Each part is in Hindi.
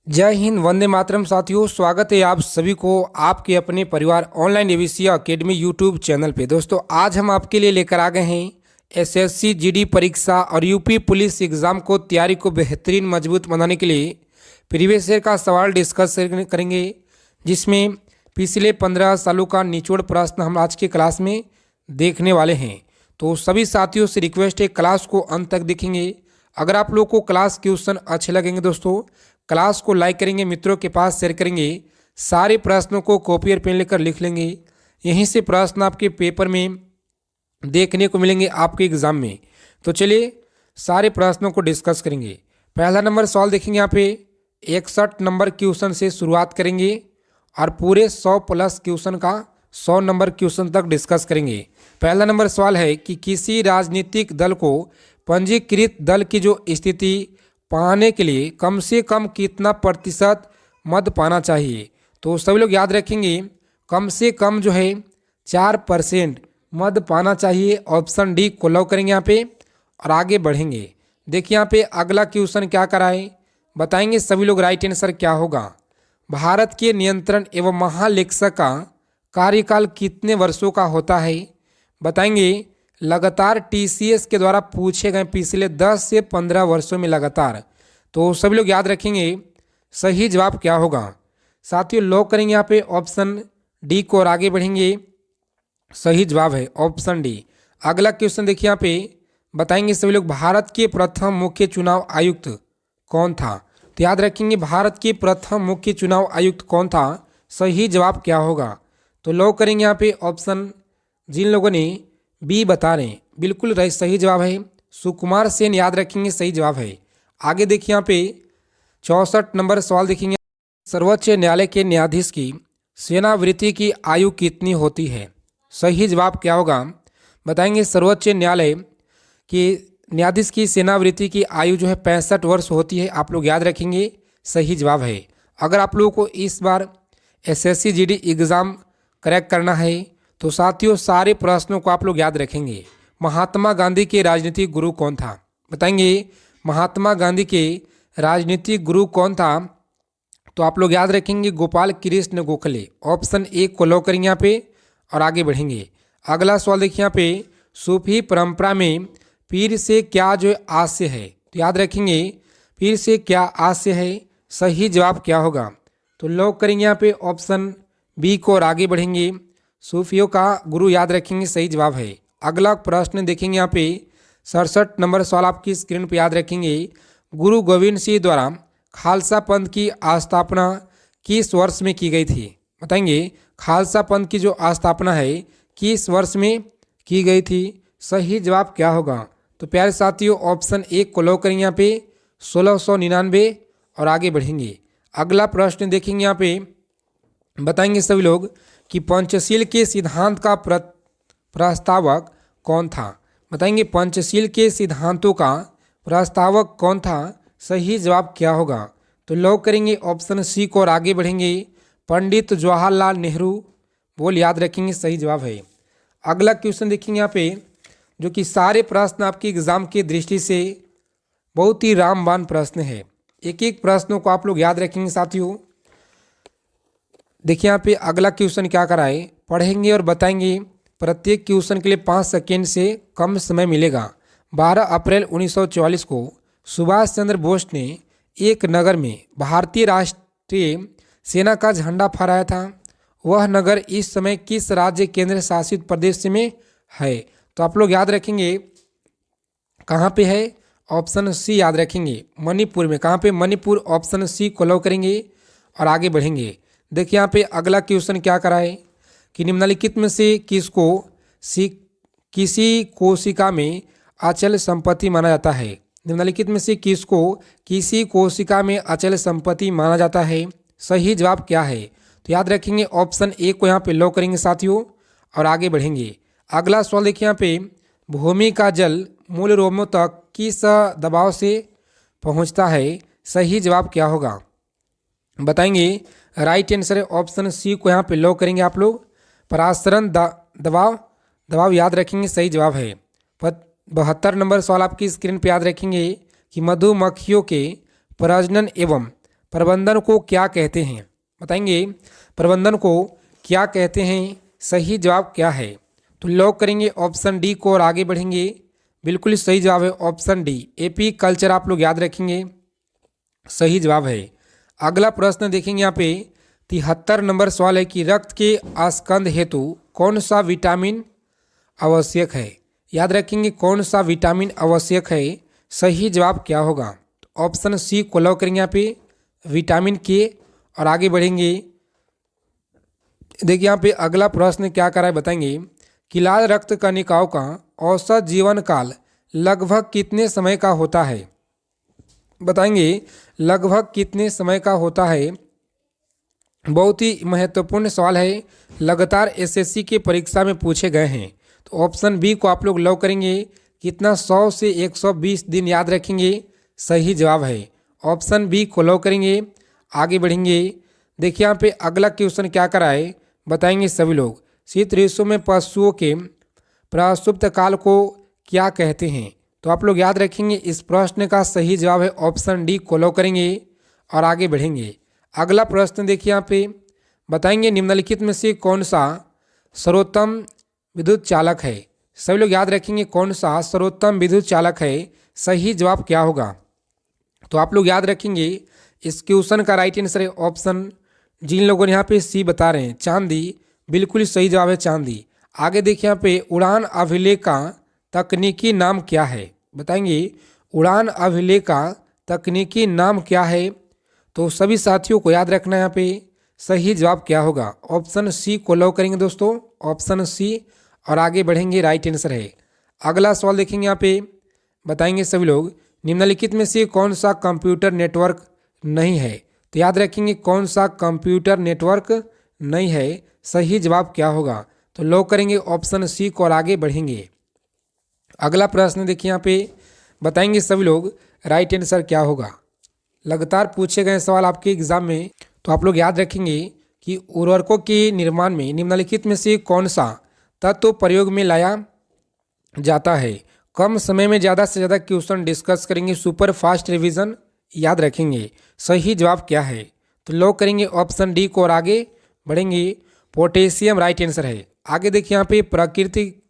जय हिंद, वंदे मातरम। साथियों, स्वागत है आप सभी को आपके अपने परिवार online ABC academy YouTube channel पे। दोस्तों, आज हम आपके लिए लेकर आ गए हैं एसएससी जीडी परीक्षा और यूपी पुलिस एग्ज़ाम को तैयारी को बेहतरीन मजबूत बनाने के लिए प्रीवियस ईयर का सवाल डिस्कस करेंगे, जिसमें पिछले 15 सालों का निचोड़ प्रश्न हम आज के क्लास में देखने वाले हैं। तो सभी साथियों से रिक्वेस्ट है, क्लास को अंत तक देखेंगे। अगर आप लोग को क्लास क्वेश्चन अच्छे लगेंगे दोस्तों, क्लास को लाइक करेंगे, मित्रों के पास शेयर करेंगे, सारे प्रश्नों को कॉपी और पेन लेकर लिख लेंगे। यहीं से प्रश्न आपके पेपर में देखने को मिलेंगे आपके एग्ज़ाम में। तो चलिए सारे प्रश्नों को डिस्कस करेंगे। पहला नंबर सवाल देखेंगे यहाँ पे 61 नंबर क्वेश्चन से शुरुआत करेंगे और पूरे 100 प्लस क्वेश्चन का 100 नंबर क्वेश्चन तक डिस्कस करेंगे। पहला नंबर सवाल है कि किसी राजनीतिक दल को पंजीकृत दल की जो स्थिति पाने के लिए कम से कम कितना प्रतिशत मत पाना चाहिए। तो सभी लोग याद रखेंगे, कम से कम जो है 4% मत पाना चाहिए। ऑप्शन डी को लॉक करेंगे यहाँ पे और आगे बढ़ेंगे। देखिए यहाँ पे अगला क्वेश्चन क्या कराए बताएंगे सभी लोग। राइट आंसर क्या होगा? भारत के नियंत्रण एवं महालेखक का कार्यकाल कितने वर्षों का होता है बताएंगे। लगातार टीसीएस के द्वारा पूछे गए पिछले 10 से 15 वर्षों में लगातार। तो सभी लोग याद रखेंगे सही जवाब क्या होगा। साथियों, लॉक करेंगे यहाँ पे ऑप्शन डी को और आगे बढ़ेंगे। सही जवाब है ऑप्शन डी। अगला क्वेश्चन देखिए यहाँ पे बताएंगे सभी लोग, भारत के प्रथम मुख्य चुनाव आयुक्त कौन था। तो याद रखेंगे भारत के प्रथम मुख्य चुनाव आयुक्त कौन था। सही जवाब क्या होगा? तो लॉक करेंगे यहाँ पे ऑप्शन, जिन लोगों ने बी बता रहे हैं बिल्कुल सही जवाब है सुकुमार सेन। याद रखेंगे सही जवाब है। आगे देखिए यहाँ पे 64 नंबर सवाल देखेंगे, सर्वोच्च न्यायालय के न्यायाधीश की सेवानिवृत्ति की आयु कितनी होती है। सही जवाब क्या होगा बताएंगे। सर्वोच्च न्यायालय के न्यायाधीश की सेवानिवृत्ति की आयु जो है 65 वर्ष होती है। आप लोग याद रखेंगे सही जवाब है। अगर आप लोगों को इस बार एसएससी जीडी एग्ज़ाम क्रैक करना है तो साथियों सारे प्रश्नों को आप लोग याद रखेंगे। महात्मा गांधी के राजनीतिक गुरु कौन था बताएंगे। महात्मा गांधी के राजनीतिक गुरु कौन था? तो आप लोग याद रखेंगे गोपाल कृष्ण गोखले। ऑप्शन ए को लॉक करेंगे यहाँ पे और आगे बढ़ेंगे। अगला सवाल देखिए यहाँ पे, सूफी परंपरा में पीर से क्या जो आशय है। तो याद रखेंगे पीर से क्या आशय है। सही जवाब क्या होगा? तो लॉक करेंगे यहाँ पे ऑप्शन बी को और आगे बढ़ेंगे। सूफियों का गुरु याद रखेंगे सही जवाब है। अगला प्रश्न देखेंगे यहाँ पे 67 नंबर सवाल आपकी स्क्रीन पर याद रखेंगे, गुरु गोविंद सिंह द्वारा खालसा पंथ की स्थापना किस वर्ष में की गई थी बताएंगे। खालसा पंथ की जो स्थापना है किस वर्ष में की गई थी। सही जवाब क्या होगा? तो प्यारे साथियों ऑप्शन ए को लॉक करेंगे यहाँ पे 1699 और आगे बढ़ेंगे। अगला प्रश्न देखेंगे यहाँ पे बताएंगे सभी लोग कि पंचशील के सिद्धांत का प्रस्तावक कौन था बताएंगे। पंचशील के सिद्धांतों का प्रस्तावक कौन था। सही जवाब क्या होगा? तो लॉक करेंगे ऑप्शन सी को और आगे बढ़ेंगे। पंडित जवाहरलाल नेहरू बोल याद रखेंगे सही जवाब है। अगला क्वेश्चन देखेंगे यहाँ पे, जो कि सारे प्रश्न आपकी एग्जाम की दृष्टि से बहुत ही रामबाण प्रश्न है। एक एक प्रश्नों को आप लोग याद रखेंगे साथियों। देखिए यहाँ पे अगला क्वेश्चन क्या कराए पढ़ेंगे और बताएंगे। प्रत्येक क्वेश्चन के लिए 5 सेकेंड से कम समय मिलेगा। 12 अप्रैल 1944 को सुभाष चंद्र बोस ने एक नगर में भारतीय राष्ट्रीय सेना का झंडा फहराया था। वह नगर इस समय किस राज्य केंद्र शासित प्रदेश में है। तो आप लोग याद रखेंगे कहाँ पे है। ऑप्शन सी याद रखेंगे मणिपुर में। कहाँ पे? मणिपुर। ऑप्शन सी को लॉक करेंगे और आगे बढ़ेंगे। देखिए यहाँ पे अगला क्वेश्चन क्या कराए कि निम्नलिखित में से किसी कोशिका में अचल संपत्ति माना जाता है। निम्नलिखित में से किसको किसी कोशिका में अचल संपत्ति माना जाता है। सही जवाब क्या है? तो याद रखेंगे ऑप्शन ए को यहाँ पे लॉक करेंगे साथियों और आगे बढ़ेंगे। अगला सवाल देखिए यहाँ पे, भूमि का जल मूल रोमों तक किस दबाव से पहुँचता है। सही जवाब क्या होगा बताएंगे। राइट आंसर है ऑप्शन सी को यहाँ पे लॉक करेंगे आप लोग। परासरण दबाव याद रखेंगे सही जवाब है। 72 नंबर सवाल आपकी स्क्रीन पे याद रखेंगे कि मधुमक्खियों के प्रजनन एवं प्रबंधन को क्या कहते हैं? बताएंगे प्रबंधन को क्या कहते हैं, सही जवाब क्या है? तो लॉक करेंगे ऑप्शन डी को और आगे बढ़ेंगे। बिल्कुल सही जवाब है ऑप्शन डी, एपी कल्चर आप लोग याद रखेंगे, सही जवाब है। अगला प्रश्न देखेंगे यहाँ पे 73 नंबर सवाल है कि रक्त के अस्कंद हेतु कौन सा विटामिन आवश्यक है? याद रखेंगे कौन सा विटामिन आवश्यक है, सही जवाब क्या होगा? तो ऑप्शन सी को लॉक करेंगे यहाँ पे, विटामिन के, और आगे बढ़ेंगे। देखिए यहाँ पे अगला प्रश्न क्या कर रहा है बताएंगे कि लाल रक्त कणिकाओं का औसत जीवन काल लगभग कितने समय का होता है? बताएंगे लगभग कितने समय का होता है। बहुत ही महत्वपूर्ण सवाल है, लगातार एसएससी के परीक्षा में पूछे गए हैं। तो ऑप्शन बी को आप लोग लॉक करेंगे, कितना 100 से 120 दिन याद रखेंगे, सही जवाब है। ऑप्शन बी को लॉक करेंगे, आगे बढ़ेंगे। देखिए यहाँ पे अगला क्वेश्चन क्या कराए बताएंगे सभी लोग, शीत ऋतु में पशुओं के प्रसुप्त काल को क्या कहते हैं? तो आप लोग याद रखेंगे इस प्रश्न का सही जवाब है ऑप्शन डी को लॉक करेंगे और आगे बढ़ेंगे। अगला प्रश्न देखिए यहाँ पे बताएंगे निम्नलिखित में से कौन सा सर्वोत्तम विद्युत चालक है? सभी लोग याद रखेंगे कौन सा सर्वोत्तम विद्युत चालक है, सही जवाब क्या होगा? तो आप लोग याद रखेंगे इस क्वेश्चन का राइट आंसर है ऑप्शन, जिन लोगों ने यहाँ पे सी बता रहे हैं, चांदी, बिल्कुल सही जवाब है चांदी। आगे देखिए यहाँ पे उड़ान अभिलेख का तकनीकी नाम क्या है? बताएंगे उड़ान अभिलेख का तकनीकी नाम क्या है? तो सभी साथियों को याद रखना है यहाँ पे सही जवाब क्या होगा। ऑप्शन सी को लॉक करेंगे दोस्तों, ऑप्शन सी, और आगे बढ़ेंगे, राइट आंसर है। अगला सवाल देखेंगे यहाँ पे बताएंगे सभी लोग निम्नलिखित में से कौन सा कंप्यूटर नेटवर्क नहीं है? तो याद रखेंगे कौन सा कंप्यूटर नेटवर्क नहीं है, सही जवाब क्या होगा? तो लॉक करेंगे ऑप्शन सी को और आगे बढ़ेंगे। अगला प्रश्न देखिए यहाँ पे बताएंगे सभी लोग राइट आंसर क्या होगा। लगातार पूछे गए सवाल आपके एग्जाम में, तो आप लोग याद रखेंगे कि उर्वरकों के निर्माण में निम्नलिखित में से कौन सा तत्व प्रयोग में लाया जाता है? कम समय में ज़्यादा से ज़्यादा क्वेश्चन डिस्कस करेंगे, सुपर फास्ट रिवीजन याद रखेंगे, सही जवाब क्या है? तो लॉक करेंगे ऑप्शन डी को और आगे बढ़ेंगे। पोटेशियम राइट आंसर है। आगे देखिए यहाँ पे प्राकृतिक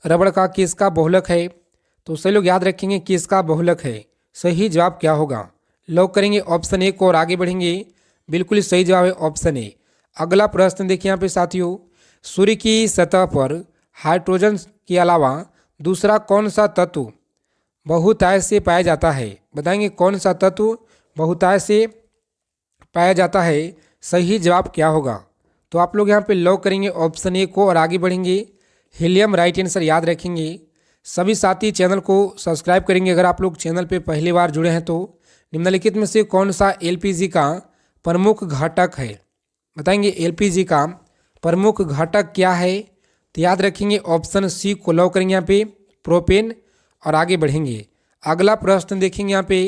रबड़ का किसका बहुलक है? तो सही लोग याद रखेंगे किसका बहुलक है, सही जवाब क्या होगा? लॉक करेंगे ऑप्शन ए को और आगे बढ़ेंगे। बिल्कुल सही जवाब है ऑप्शन ए। अगला प्रश्न देखिए यहाँ पे साथियों, सूर्य की सतह पर हाइड्रोजन के अलावा दूसरा कौन सा तत्व बहुतायत से पाया जाता है? बताएंगे कौन सा तत्व बहुतायत से पाया जाता है, सही जवाब क्या होगा? तो आप लोग यहाँ पे लॉक करेंगे ऑप्शन ए को और आगे बढ़ेंगे। हीलियम राइट आंसर याद रखेंगे। सभी साथी चैनल को सब्सक्राइब करेंगे अगर आप लोग चैनल पे पहली बार जुड़े हैं तो। निम्नलिखित में से कौन सा एलपीजी का प्रमुख घटक है? बताएंगे एलपीजी का प्रमुख घटक क्या है? तो याद रखेंगे ऑप्शन सी को लॉक करेंगे यहाँ पे, प्रोपेन, और आगे बढ़ेंगे। अगला प्रश्न देखेंगे यहाँ पे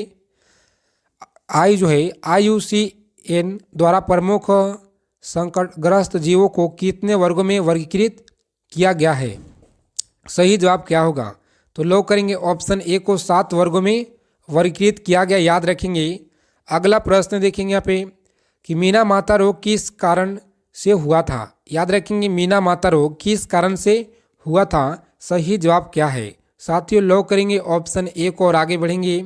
आई जो है IUCN द्वारा प्रमुख संकटग्रस्त जीवों को कितने वर्गों में वर्गीकृत किया गया है, सही जवाब क्या होगा? तो लॉक करेंगे ऑप्शन ए को 7 वर्गों में वर्गीकृत किया गया, याद रखेंगे। अगला प्रश्न देखेंगे यहाँ पे कि मीना माता रोग किस कारण से हुआ था? याद रखेंगे मीना माता रोग किस कारण से हुआ था, सही जवाब क्या है? साथियों लॉक करेंगे ऑप्शन ए को और आगे बढ़ेंगे।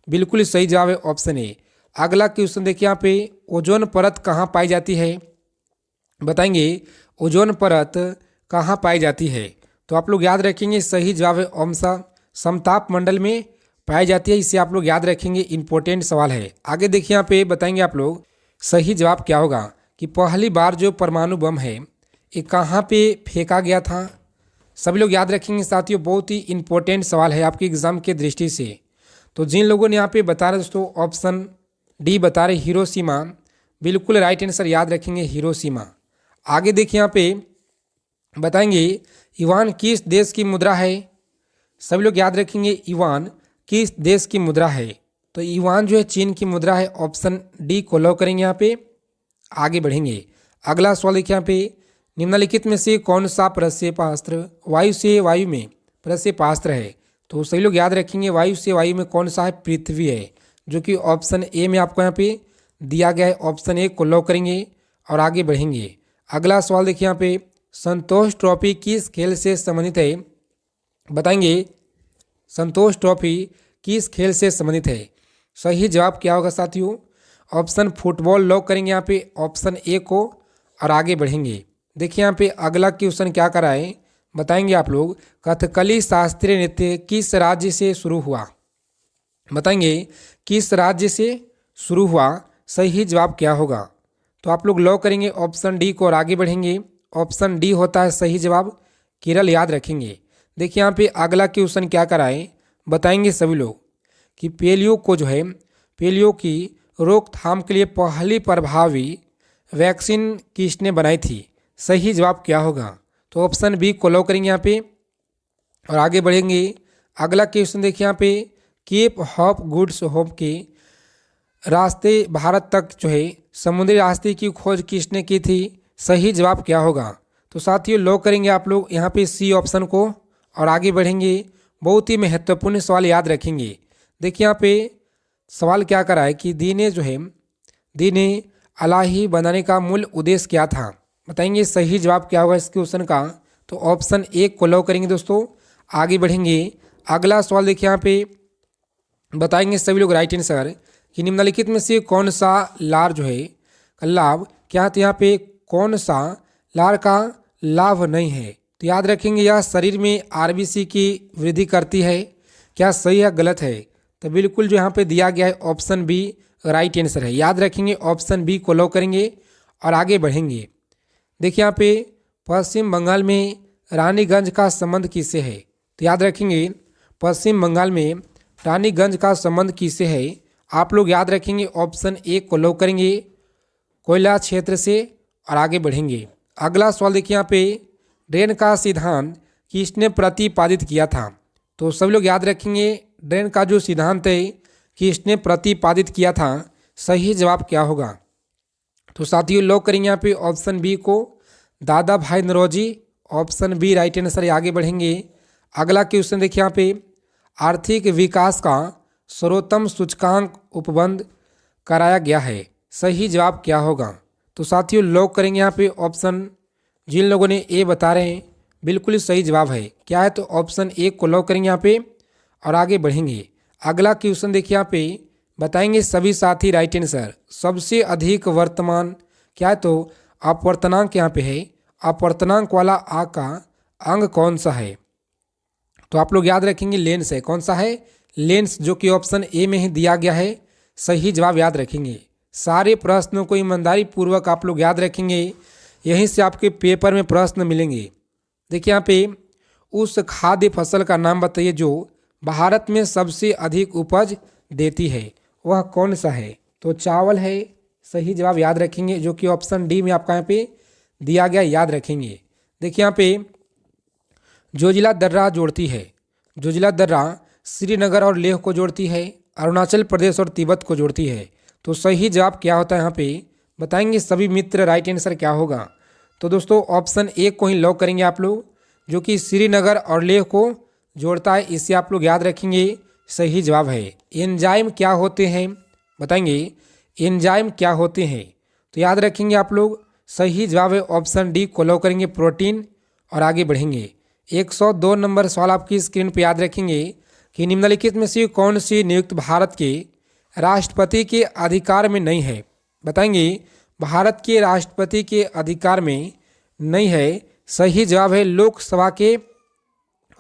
बिल्कुल सही जवाब है ऑप्शन ए। अगला क्वेश्चन देखिए यहाँ पे ओजोन परत कहाँ पाई जाती है? बताएंगे ओजोन परत कहाँ पाई जाती है? तो आप लोग याद रखेंगे सही जवाब है ऑप्शन समताप मंडल में पाई जाती है, इसे आप लोग याद रखेंगे, इंपॉर्टेंट सवाल है। आगे देखिए यहाँ पे बताएंगे आप लोग सही जवाब क्या होगा कि पहली बार जो परमाणु बम है ये कहाँ पे फेंका गया था? सभी लोग याद रखेंगे साथियों, बहुत ही इंपॉर्टेंट सवाल है आपके एग्जाम के दृष्टि से। तो जिन लोगों ने यहाँ पे बता रहे दोस्तों ऑप्शन डी बता रहे हिरोशिमा, बिल्कुल राइट आंसर याद रखेंगे हिरोशिमा। आगे देखिए यहाँ पे बताएंगे युवान किस देश की मुद्रा है? सभी लोग याद रखेंगे युवान किस देश की मुद्रा है? तो युवान जो है चीन की मुद्रा है, ऑप्शन डी को लॉक करेंगे यहाँ पे, आगे बढ़ेंगे। अगला सवाल देखिए यहाँ पे निम्नलिखित में से कौन सा प्रक्षेपास्त्र वायु से वायु में प्रक्षेपास्त्र है? तो सभी लोग याद रखेंगे वायु से वायु में कौन सा है? पृथ्वी है, जो कि ऑप्शन ए में आपको यहाँ पे दिया गया है, ऑप्शन ए को लॉक करेंगे और आगे बढ़ेंगे। अगला सवाल देखिए यहाँ पे, संतोष ट्रॉफी किस खेल से संबंधित है? बताएंगे संतोष ट्रॉफी किस खेल से संबंधित है? सही जवाब क्या होगा साथियों? ऑप्शन फुटबॉल लॉक करेंगे यहाँ पे ऑप्शन ए को और आगे बढ़ेंगे। देखिए यहाँ पे अगला क्वेश्चन क्या करा है, बताएंगे आप लोग। कथकली शास्त्रीय नृत्य किस राज्य से शुरू हुआ? बताएंगे किस राज्य से शुरू हुआ? सही जवाब क्या होगा? तो आप लोग लॉक करेंगे ऑप्शन डी को और आगे बढ़ेंगे। ऑप्शन डी होता है सही जवाब, केरल, याद रखेंगे। देखिए यहाँ पे अगला क्वेश्चन क्या कराए, बताएंगे सभी लोग कि पोलियो को जो है, पोलियो की रोकथाम के लिए पहली प्रभावी वैक्सीन किसने बनाई थी? सही जवाब क्या होगा? तो ऑप्शन बी को लॉक करेंगे यहाँ पे और आगे बढ़ेंगे। अगला क्वेश्चन देखिए यहाँ पे, केप हॉप गुड्स होप के रास्ते भारत तक जो है समुद्री रास्ते की खोज किसने की थी? सही जवाब क्या होगा? तो साथियों लॉक करेंगे आप लोग यहाँ पे सी ऑप्शन को और आगे बढ़ेंगे। बहुत ही महत्वपूर्ण सवाल याद रखेंगे। देखिए यहाँ पे सवाल क्या करा है कि दीने जो है, दीने अलाही बनाने का मूल उद्देश्य क्या था? बताएंगे सही जवाब क्या होगा इस क्वेश्चन का? तो ऑप्शन ए को लॉक करेंगे दोस्तों, आगे बढ़ेंगे। अगला सवाल देखिए यहाँ पे, बताएंगे सभी लोग राइट आंसर कि निम्नलिखित में से कौन सा लार जो है लाभ क्या? तो यहाँ पे कौन सा लार का लाभ नहीं है? तो याद रखेंगे यह शरीर में आरबीसी की वृद्धि करती है। क्या सही है गलत है? तो बिल्कुल जो यहाँ पे दिया गया है ऑप्शन बी राइट आंसर है। याद रखेंगे ऑप्शन बी को लॉक करेंगे और आगे बढ़ेंगे। देखिए यहाँ पे पश्चिम बंगाल में रानीगंज का संबंध किससे है? तो याद रखेंगे पश्चिम बंगाल में रानीगंज का संबंध किससे है? आप लोग याद रखेंगे ऑप्शन ए को लॉक करेंगे, कोयला क्षेत्र से, और आगे बढ़ेंगे। अगला सवाल देखिए यहाँ पे, ड्रेन का सिद्धांत किसने प्रतिपादित किया था? तो सभी लोग याद रखेंगे ड्रेन का जो सिद्धांत है किसने प्रतिपादित किया था? सही जवाब क्या होगा? तो साथियों लॉक करेंगे यहाँ पे ऑप्शन बी को, Dadabhai Naoroji, option B right answer. आगे बढ़ेंगे। अगला क्वेश्चन देखिए यहाँ पे, आर्थिक विकास का सर्वोत्तम सूचकांक उपबंध कराया गया है। सही जवाब क्या होगा? तो साथियों लॉक करेंगे यहाँ पे ऑप्शन, जिन लोगों ने ए बता रहे हैं बिल्कुल ही सही जवाब है। क्या है? तो ऑप्शन ए को लॉक करेंगे यहाँ पे और आगे बढ़ेंगे। अगला क्वेश्चन देखिए यहाँ पे, बताएंगे सभी साथी राइट आंसर। सबसे अधिक वर्तमान क्या है? तो अपवर्तनांक यहाँ पे है। अपवर्तनांक वाला आ का अंग कौन सा है? तो आप लोग याद रखेंगे लेंस है। कौन सा है? लेंस, जो कि ऑप्शन ए में ही दिया गया है। सही जवाब याद रखेंगे। सारे प्रश्नों को ईमानदारी पूर्वक आप लोग याद रखेंगे, यहीं से आपके पेपर में प्रश्न मिलेंगे। देखिए यहाँ पे, उस खाद्य फसल का नाम बताइए जो भारत में सबसे अधिक उपज देती है। वह कौन सा है? तो चावल है। सही जवाब याद रखेंगे, जो कि ऑप्शन डी में आपका यहाँ पे दिया गया, याद रखेंगे। देखिए यहाँ पे, जोजिला दर्रा जोड़ती है। जोजिला दर्रा श्रीनगर और लेह को जोड़ती है, अरुणाचल प्रदेश और तिब्बत को जोड़ती है। तो सही जवाब क्या होता है यहाँ पे? बताएंगे सभी मित्र राइट आंसर क्या होगा? तो दोस्तों ऑप्शन ए को ही लॉक करेंगे आप लोग, जो कि श्रीनगर और लेह को जोड़ता है। इसे आप लोग याद रखेंगे, सही जवाब है। एंजाइम क्या होते हैं? बताएंगे एंजाइम क्या होते हैं? तो याद रखेंगे आप लोग, सही जवाब है ऑप्शन डी को लॉक करेंगे, प्रोटीन, और आगे बढ़ेंगे। 102 नंबर सवाल आपकी स्क्रीन पर याद रखेंगे कि निम्नलिखित में से कौन सी नियुक्त भारत के राष्ट्रपति के अधिकार में नहीं है? बताएंगे भारत के राष्ट्रपति के अधिकार में नहीं है। सही जवाब है लोकसभा के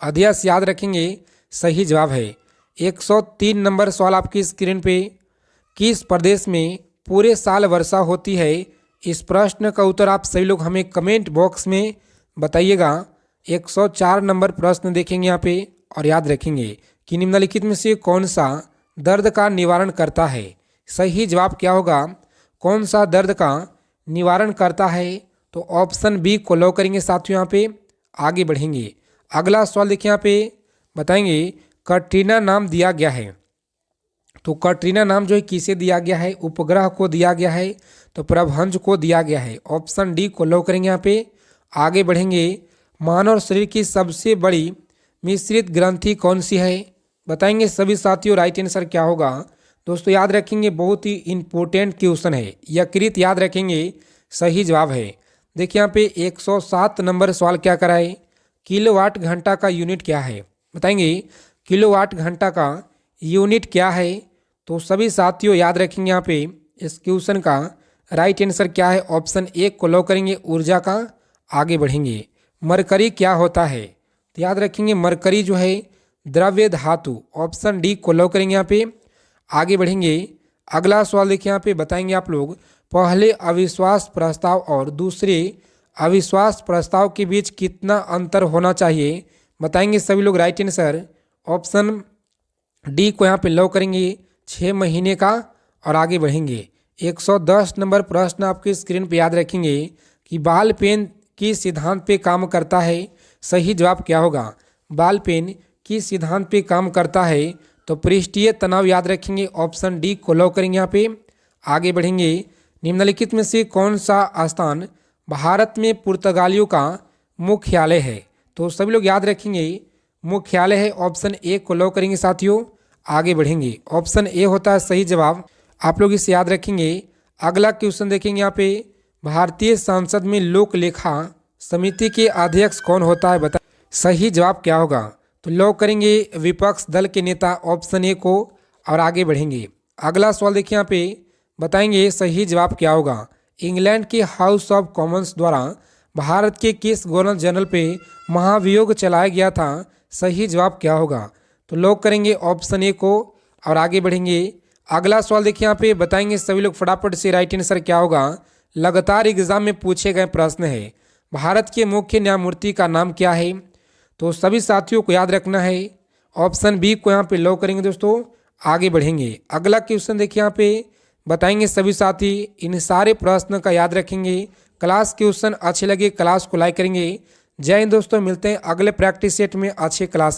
अध्यक्ष, याद रखेंगे, सही जवाब है। 103 नंबर सवाल आपकी स्क्रीन पे, किस प्रदेश में पूरे साल वर्षा होती है? इस प्रश्न का उत्तर आप सभी लोग हमें कमेंट बॉक्स में बताइएगा। 104 नंबर प्रश्न देखेंगे यहाँ पे और याद रखेंगे कि निम्नलिखित में से कौन सा दर्द का निवारण करता है? सही जवाब क्या होगा? कौन सा दर्द का निवारण करता है? तो ऑप्शन बी को लॉक करेंगे साथियों। यहाँ पे आगे बढ़ेंगे। अगला सवाल देखिए यहाँ पे, बताएंगे कटरीना नाम दिया गया है। तो कटरीना नाम जो है किसे दिया गया है? उपग्रह को दिया गया है, तो प्रभंज को दिया गया है। ऑप्शन डी को लॉक करेंगे यहाँ पे, आगे बढ़ेंगे। मानव शरीर की सबसे बड़ी मिश्रित ग्रंथि कौन सी है? बताएंगे सभी साथियों राइट आंसर क्या होगा? दोस्तों याद रखेंगे बहुत ही इम्पोर्टेंट क्वेश्चन है, यकृत याद रखेंगे सही जवाब है। देखिए यहाँ पे 107 नंबर सवाल क्या करा है, किलोवाट घंटा का यूनिट क्या है, बताएंगे किलोवाट घंटा का यूनिट क्या है। तो सभी साथियों याद रखेंगे यहाँ पे इस क्वेश्चन का राइट आंसर क्या है, ऑप्शन ए को लॉक करेंगे, ऊर्जा का। आगे बढ़ेंगे, मरकरी क्या होता है, तो याद रखेंगे मरकरी जो है द्रव्य धातु, ऑप्शन डी को लॉक करेंगे यहाँ पे। आगे बढ़ेंगे, अगला सवाल देखिए यहाँ पे बताएंगे आप लोग, पहले अविश्वास प्रस्ताव और दूसरे अविश्वास प्रस्ताव के बीच कितना अंतर होना चाहिए, बताएंगे सभी लोग राइट आंसर, ऑप्शन डी को यहाँ पे लॉक करेंगे 6 महीने का। और आगे बढ़ेंगे, 110 नंबर प्रश्न आपकी स्क्रीन पे याद रखेंगे कि बाल पेन किस सिद्धांत पे काम करता है, सही जवाब क्या होगा, बाल पेन किस सिद्धांत पे काम करता है, तो पृष्ठीय तनाव याद रखेंगे, ऑप्शन डी को लॉक करेंगे यहाँ पे। आगे बढ़ेंगे, निम्नलिखित में से कौन सा स्थान भारत में पुर्तगालियों का मुख्यालय है, तो सभी लोग याद रखेंगे मुख्यालय है, ऑप्शन ए को लॉक करेंगे साथियों। आगे बढ़ेंगे, ऑप्शन ए होता है सही जवाब, आप लोग इसे याद रखेंगे। अगला क्वेश्चन देखेंगे यहाँ पे, भारतीय संसद में लोक लेखा समिति के अध्यक्ष कौन होता है, बता सही जवाब क्या होगा, तो लॉक करेंगे विपक्ष दल के नेता, ऑप्शन ए को। और आगे बढ़ेंगे, अगला सवाल देखिए यहाँ पे बताएंगे सही जवाब क्या होगा, इंग्लैंड के हाउस ऑफ कॉमन्स द्वारा भारत के किस गवर्नर जनरल पे महाभियोग चलाया गया था, सही जवाब क्या होगा, तो लॉक करेंगे ऑप्शन ए को। और आगे बढ़ेंगे, अगला सवाल देखिए यहाँ पे बताएंगे सभी लोग फटाफट से राइट आंसर क्या होगा, लगातार एग्जाम में पूछे गए प्रश्न है, भारत के मुख्य न्यायमूर्ति का नाम क्या है, तो सभी साथियों को याद रखना है, ऑप्शन बी को यहाँ पे लॉक करेंगे दोस्तों। आगे बढ़ेंगे, अगला क्वेश्चन देखिए यहाँ पे बताएंगे सभी साथी, इन सारे प्रश्न का याद रखेंगे। क्लास क्वेश्चन अच्छे लगे क्लास को लाइक करेंगे। जय हिंद दोस्तों, मिलते हैं अगले प्रैक्टिस सेट में अच्छे क्लास।